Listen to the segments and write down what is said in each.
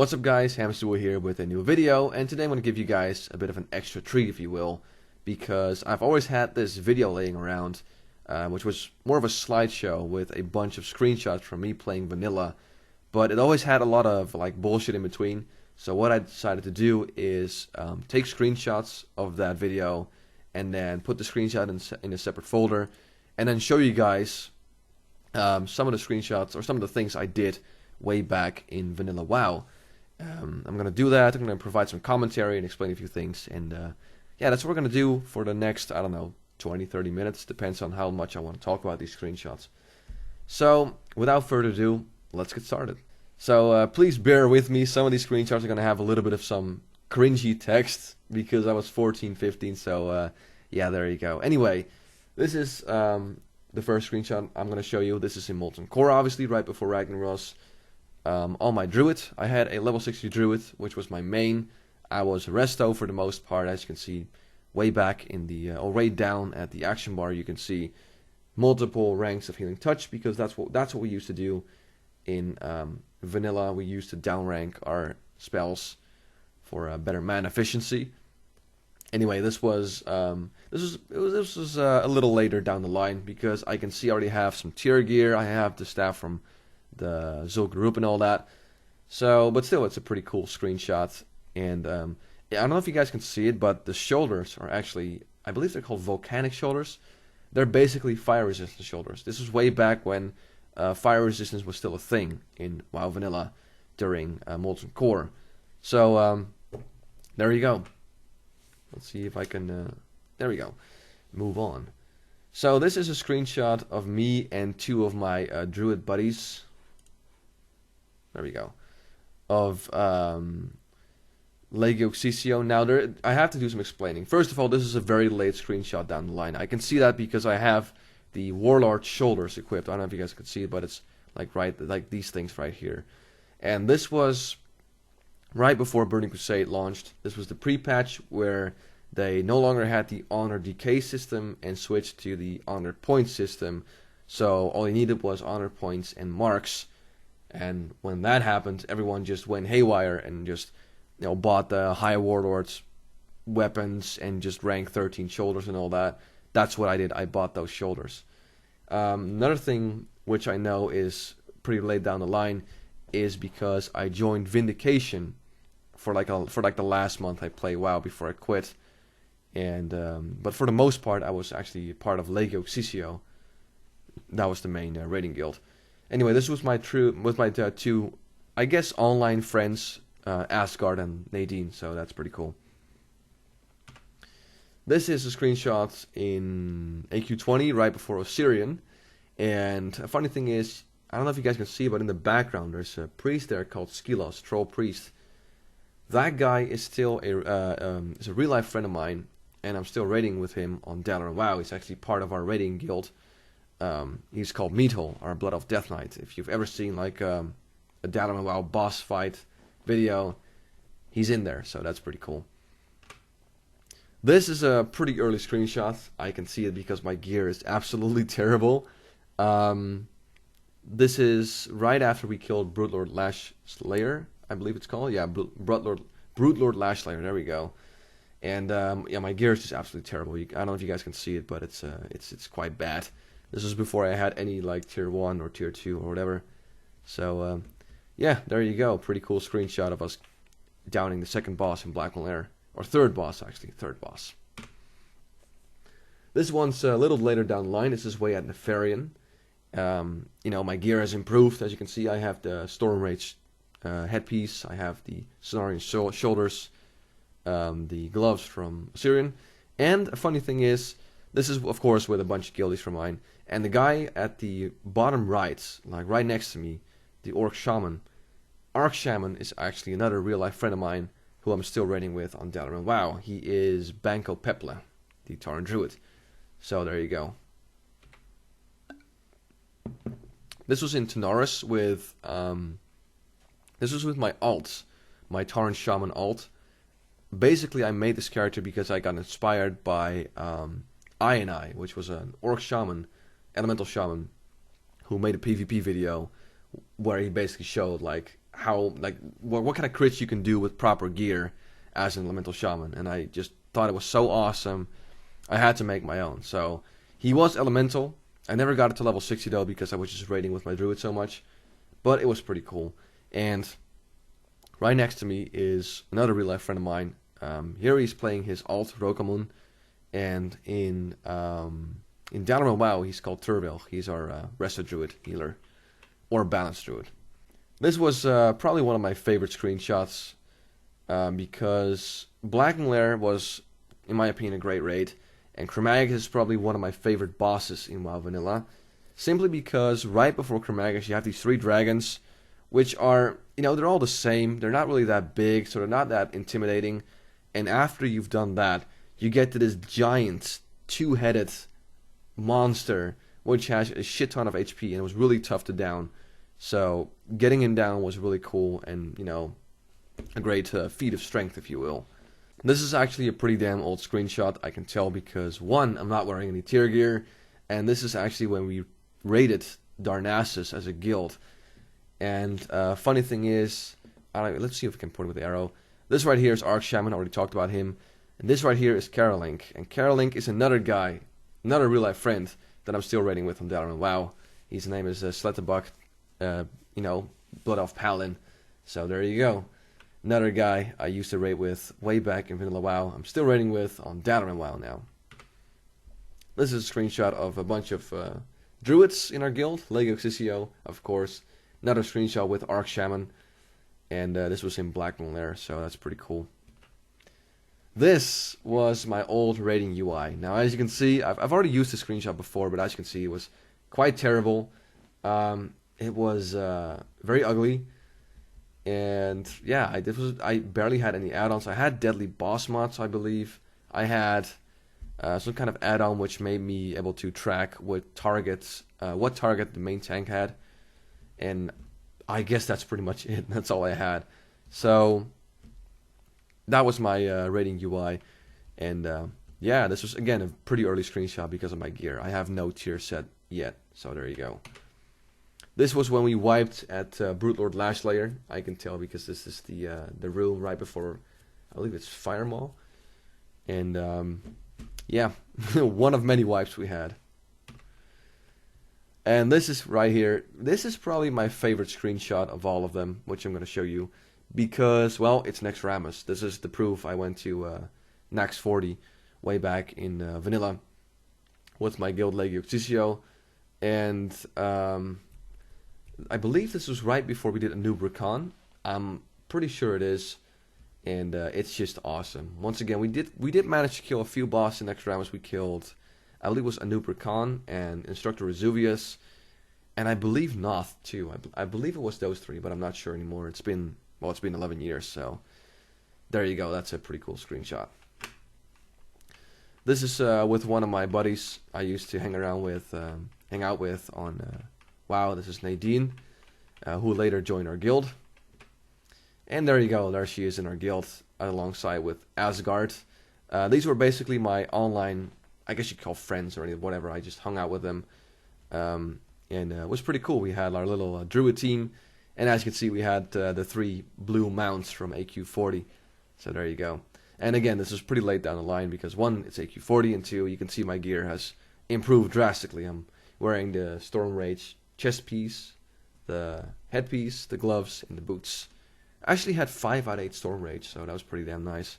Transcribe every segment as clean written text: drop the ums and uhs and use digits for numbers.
What's up guys, Hamsterwheel here with a new video, and today I'm going to give you guys a bit of an extra treat, if you will, because I've always had this video laying around, which was more of a slideshow with a bunch of screenshots from me playing vanilla, but it always had a lot of bullshit in between. So what I decided to do is take screenshots of that video and then put the screenshot in a separate folder, and then show you guys some of the screenshots or some of the things I did way back in vanilla WoW. I'm going to do that. I'm going to provide some commentary and explain a few things. And yeah, that's what we're going to do for the next, I don't know, 20-30 minutes. Depends on how much I want to talk about these screenshots. So, without further ado, let's get started. So, please bear with me. Some of these screenshots are going to have a little bit of some cringy text because I was 14, 15. So, yeah, there you go. Anyway, this is the first screenshot I'm going to show you. This is in Molten Core, obviously, right before Ragnaros. On my Druid, I had a level 60 Druid, which was my main. I was resto for the most part, as you can see way back in the, or way down at the action bar. You can see multiple ranks of Healing Touch, because that's what we used to do in vanilla. We used to downrank our spells for better mana efficiency. Anyway, this was a little later down the line, because I can see I already have some tier gear. I have the staff from the Zul'Gurub and all that. So, but still, it's a pretty cool screenshot. And I don't know if you guys can see it, but the shoulders are actually, I believe they're called volcanic shoulders. They're basically fire resistant shoulders. This was way back when fire resistance was still a thing in WoW Vanilla during Molten Core. So, there you go. Let's see if I can, there we go. Move on. So this is a screenshot of me and two of my Druid buddies. There we go. Of Legio Xisio. Now, I have to do some explaining. First of all, this is a very late screenshot down the line. I can see that because I have the Warlord shoulders equipped. I don't know if you guys can see it, but it's like these things right here. And this was right before Burning Crusade launched. This was the pre-patch where they no longer had the honor decay system and switched to the honor point system. So all you needed was honor points and marks. And when that happened, everyone just went haywire and just, bought the high warlords weapons and just rank 13 shoulders and all that. That's what I did. I bought those shoulders. Another thing which I know is pretty late down the line is because I joined Vindication for the last month I played WoW before I quit. And but for the most part, I was actually part of Legio Xisio. That was the main raiding guild. Anyway, this was my two, I guess, online friends, Asgard and Nadine. So that's pretty cool. This is a screenshot in AQ20 right before Osirian. And a funny thing is, I don't know if you guys can see, but in the background there's a priest there called Skilos, Troll Priest. That guy is still is a real life friend of mine, and I'm still raiding with him on Dalaran WoW. He's actually part of our raiding guild. He's called Meathole, our Blood of Death Knight. If you've ever seen a Dalaran WoW boss fight video, he's in there, so that's pretty cool. This is a pretty early screenshot. I can see it because my gear is absolutely terrible. This is right after we killed Broodlord Lash Slayer, I believe it's called. Yeah, Broodlord Lash Slayer. There we go. And yeah, my gear is just absolutely terrible. I don't know if you guys can see it, but it's quite bad. This was before I had any tier 1 or tier 2 or whatever. So yeah, there you go. Pretty cool screenshot of us downing the second boss in Blackwell Air, or third boss actually, third boss. This one's a little later down the line. This is way at Nefarian. My gear has improved. As you can see, I have the Storm Rage headpiece. I have the Cenarian shoulders. The gloves from Osirian. And a funny thing is, this is of course with a bunch of guildies from mine. And the guy at the bottom right, right next to me, the Orc Shaman. Orc Shaman is actually another real life friend of mine who I'm still raiding with on Dalaran WoW. He is Banco Pepla, the Tauren Druid. So there you go. This was in Darnassus with this was with my alt, my Tauren Shaman alt. Basically, I made this character because I got inspired by I, which was an Orc Shaman, Elemental Shaman, who made a PvP video where he basically showed how, like, what kind of crits you can do with proper gear as an elemental shaman, and I just thought it was so awesome. I had to make my own. So he was elemental. I never got it to level 60 though, because I was just raiding with my druid so much, but it was pretty cool. And right next to me is another real life friend of mine. Here he's playing his alt Rokamun, and in Dalaran WoW he's called Turville. He's our Resta Druid healer, or Balanced Druid. This was probably one of my favorite screenshots, because Black and Lair was, in my opinion, a great raid, and Chromaggus is probably one of my favorite bosses in WoW Vanilla, simply because right before Chromaggus you have these 3 dragons, which are, you know, they're all the same, they're not really that big, so they're not that intimidating, and after you've done that, you get to this giant 2-headed monster, which has a shit ton of HP, and it was really tough to down. So getting him down was really cool, and, you know, a great feat of strength, if you will. This is actually a pretty damn old screenshot, I can tell, because 1, I'm not wearing any tier gear, and this is actually when we raided Darnassus as a guild. And funny thing is, let's see if we can point with the arrow. This right here is Orc Shaman, I already talked about him. And this right here is Karolink, and Karolink is another guy, another real life friend that I'm still raiding with on Dalaran WoW. His name is Sletterbuck, you know, Blood Elf Paladin. So there you go. Another guy I used to raid with way back in Vanilla WoW. I'm still raiding with on Dalaran WoW now. This is a screenshot of a bunch of druids in our guild. Legio Xisio, of course. Another screenshot with Orc Shaman. And this was in Black and Lair, so that's pretty cool. This was my old raiding UI. Now, as you can see, I've already used this screenshot before, but as you can see, it was quite terrible. It was very ugly. And yeah, I barely had any add-ons. I had deadly boss mods, I believe. I had some kind of add-on which made me able to track what target the main tank had, and I guess that's pretty much it. That's all I had. So that was my raiding UI, and yeah, this was again a pretty early screenshot because of my gear. I have no tier set yet, so there you go. This was when we wiped at Broodlord Lashlayer. I can tell because this is the room right before, I believe it's Fire Maw. And yeah, one of many wipes we had. And this is right here. This is probably my favorite screenshot of all of them, which I'm going to show you. Because, well, it's Naxxramas. This is the proof I went to Nax 40 way back in Vanilla with my guild Legio Xisio. And I believe this was right before we did a new Rakan. I'm pretty sure it is, and it's just awesome. Once again, we did manage to kill a few bosses in Naxxramas. We killed, I believe it was Anub Rakan and Instructor Resuvius, and I believe Noth too. I believe it was those 3, but I'm not sure anymore. It's been 11 years, so there you go. That's a pretty cool screenshot. This is with one of my buddies I used to hang out with on WoW. This is Nadine, who later joined our guild. And there you go, there she is in our guild, alongside with Asgard. These were basically my online, I guess you could call friends or whatever. I just hung out with them, and it was pretty cool. We had our little druid team, and as you can see, we had the 3 blue mounts from AQ40. So there you go. And again, this is pretty late down the line because 1, it's AQ40, and 2, you can see my gear has improved drastically. I'm wearing the Storm Rage chest piece, the headpiece, the gloves, and the boots. I actually had 5 out of 8 Storm Rage, so that was pretty damn nice.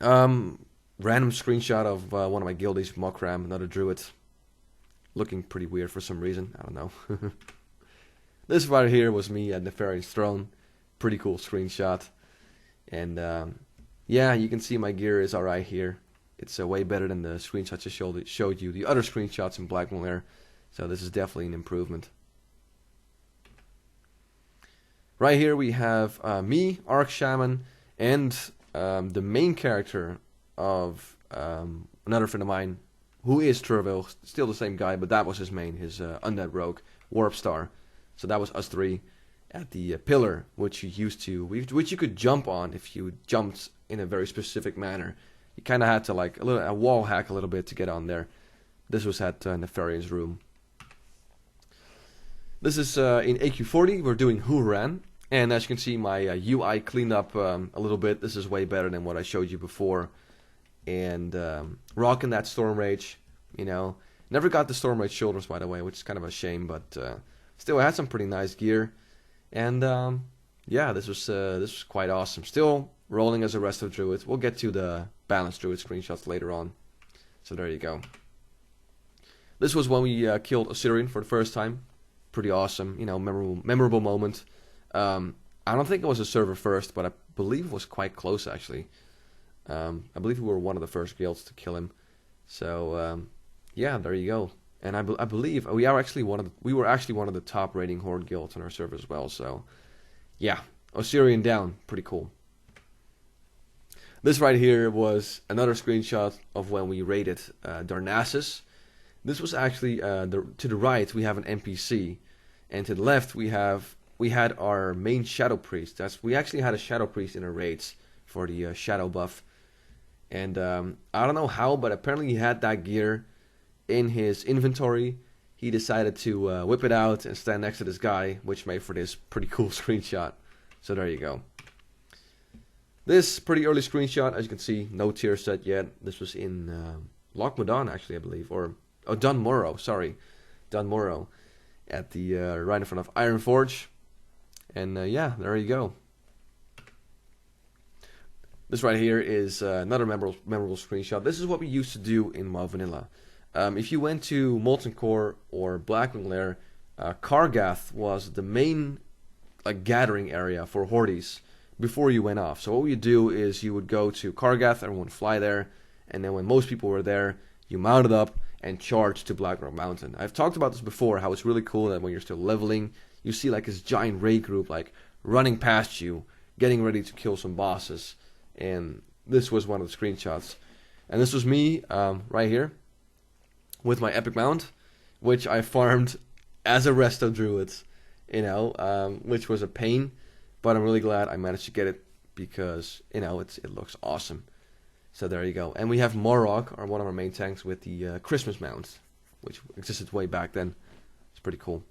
Random screenshot of one of my guildies, Mokram, another druid. Looking pretty weird for some reason, I don't know. This right here was me at Nefarian's Throne. Pretty cool screenshot. And yeah, you can see my gear is alright here. It's way better than the screenshots I showed you. The other screenshots in Black Lair. So this is definitely an improvement. Right here we have me, Orc Shaman, and the main character of another friend of mine, who is Turville, still the same guy, but that was his main, his undead rogue, Warpstar. So that was us 3 at the pillar, which you could jump on if you jumped in a very specific manner. You kind of had to like a wall hack a little bit to get on there. This was at Nefarian's room. This is in AQ40. We're doing Huran, and as you can see, my UI cleaned up a little bit. This is way better than what I showed you before. And rocking that Storm Rage, you know. Never got the Storm Rage shoulders, by the way, which is kind of a shame, but still, I had some pretty nice gear. And yeah, this was quite awesome. Still rolling as the rest of Druids. We'll get to the balanced Druid screenshots later on. So there you go. This was when we killed Osirian for the first time. Pretty awesome, you know, memorable moment. I don't think it was a server first, but I believe it was quite close actually. I believe we were one of the first guilds to kill him. So yeah, there you go. And I believe we were actually one of the top rating horde guilds on our server as well. So yeah, Osirian down, pretty cool. This right here was another screenshot of when we raided Darnassus. This was actually to the right we have an NPC, and to the left we had our main Shadow Priest. We actually had a Shadow Priest in our raids for the Shadow buff, and I don't know how, but apparently he had that gear in his inventory. He decided to whip it out and stand next to this guy, which made for this pretty cool screenshot. So there you go. This pretty early screenshot, as you can see, no tier set yet. This was in Lochmadan actually, I believe, or Dunmorrow, sorry. Dunmorrow, at the right in front of Ironforge. And yeah, there you go. This right here is another memorable screenshot. This is what we used to do in WoW Vanilla. If you went to Molten Core or Blackwing Lair, Kargath was the main gathering area for hordes before you went off. So what you do is you would go to Kargath, everyone would fly there, and then when most people were there, you mounted up and charged to Blackrock Mountain. I've talked about this before, how it's really cool that when you're still leveling, you see this giant raid group running past you, getting ready to kill some bosses. And this was one of the screenshots. And this was me right here with my epic mount, which I farmed as a resto druid, you know, which was a pain, but I'm really glad I managed to get it because, you know, it looks awesome. So there you go. And we have Morok, or one of our main tanks, with the Christmas mount, which existed way back then. It's pretty cool.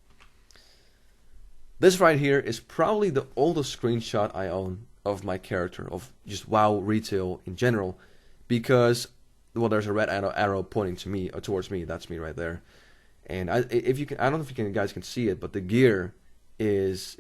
This right here is probably the oldest screenshot I own of my character, of just WoW retail in general, because, well, there's a red arrow pointing to me, or towards me. That's me right there. And I don't know if you guys can see it, but the gear is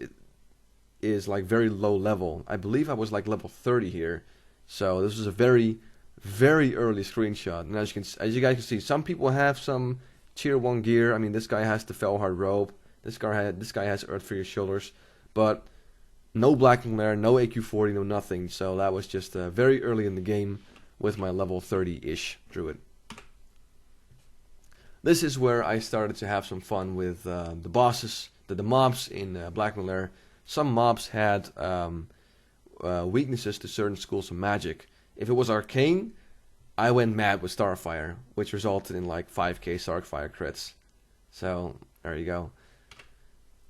very low level. I believe I was level 30 here. So this is a very, very early screenshot. And as you guys can see, some people have some tier 1 gear. I mean, this guy has the Felhard robe. This guy has Earth for your shoulders, but no Blackwing Lair, no AQ40, no nothing. So that was just very early in the game with my level 30-ish Druid. This is where I started to have some fun with the bosses, the mobs in Blackwing Lair. Some mobs had weaknesses to certain schools of magic. If it was arcane, I went mad with Starfire, which resulted in 5k Starfire crits. So there you go.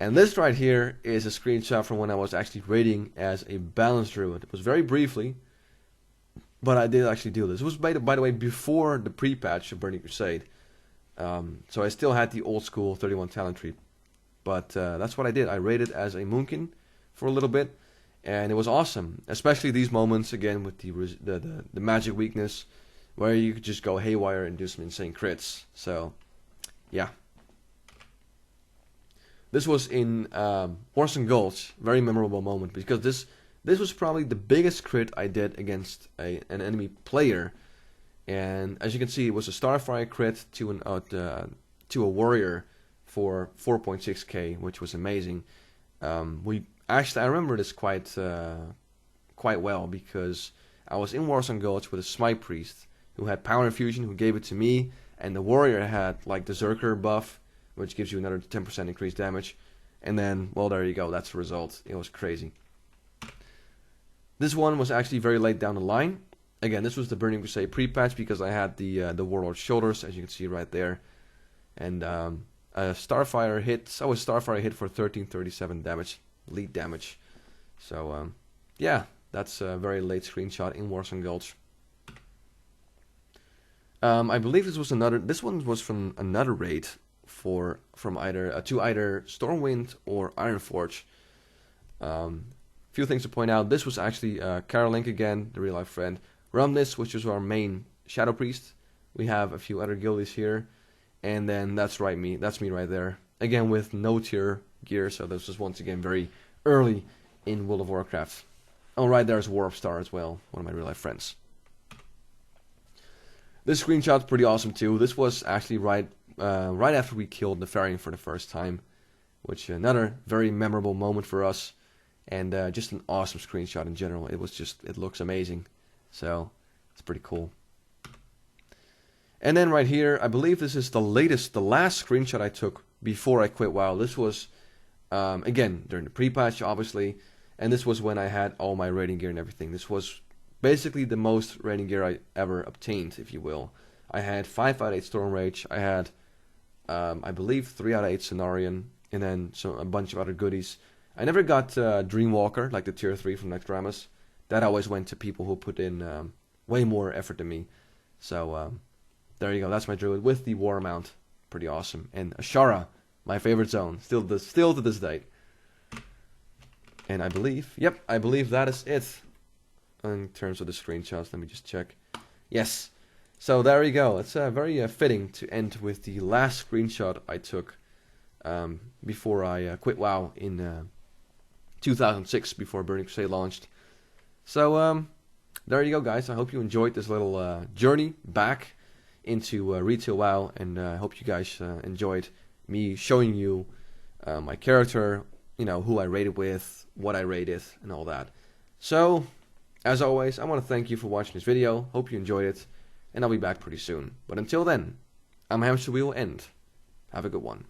And this right here is a screenshot from when I was actually raiding as a balanced druid. It was very briefly, but I did actually do this. It was, by the way, before the pre-patch of Burning Crusade. So I still had the old school 31 talent tree. But that's what I did. I raided as a Moonkin for a little bit, and it was awesome. Especially these moments, again, with the magic weakness, where you could just go haywire and do some insane crits. So, yeah. This was in Horson Gulch, very memorable moment, because this was probably the biggest crit I did against an enemy player. And as you can see, it was a Starfire crit to a warrior for 4.6k, which was amazing. I remember this quite well, because I was in Warzone Gulch with a Smite Priest who had Power Infusion, who gave it to me, and the warrior had the Zerker buff, which gives you another 10% increased damage. And then, well, there you go, that's the result. It was crazy. This one was actually very late down the line. Again, this was the Burning Crusade pre-patch, because I had the Warlord shoulders, as you can see right there. And Starfire hit for 1337 damage, lead damage. So, yeah, that's a very late screenshot in Warzone Gulch. I believe this one was from another raid. from either Stormwind or Ironforge. Few things to point out. This was actually Carolink again, the real life friend. Rumnus, which is our main Shadow Priest. We have a few other guildies here, and then that's me right there. Again with no tier gear, so this was once again very early in World of Warcraft. Oh, right, there's Warpstar as well, one of my real life friends. This screenshot's pretty awesome too. This was actually right after we killed Nefarian for the first time, which another very memorable moment for us, and just an awesome screenshot in general. It looks amazing, so it's pretty cool. And then right here, I believe this is the last screenshot I took before I quit WoW. This was again during the pre-patch, obviously, and this was when I had all my raiding gear and everything. This was basically the most raiding gear I ever obtained, if you will. I had 5 out of 8 Storm Rage. I had, I believe, 3 out of 8 Cenarion, and then a bunch of other goodies. I never got Dreamwalker, like the tier 3 from Nextramus. That always went to people who put in way more effort than me. So there you go. That's my Druid with the War Mount. Pretty awesome. And Ashara, my favorite zone, still to this day. And I believe that is it. In terms of the screenshots, let me just check. Yes. So there you go. It's very fitting to end with the last screenshot I took before I quit WoW in 2006, before Burning Crusade launched. So there you go, guys. I hope you enjoyed this little journey back into retail WoW, and I hope you guys enjoyed me showing you my character, who I raided with, what I raided, and all that. So, as always, I want to thank you for watching this video. Hope you enjoyed it, and I'll be back pretty soon. But until then, I'm Hamsterwheel, and have a good one.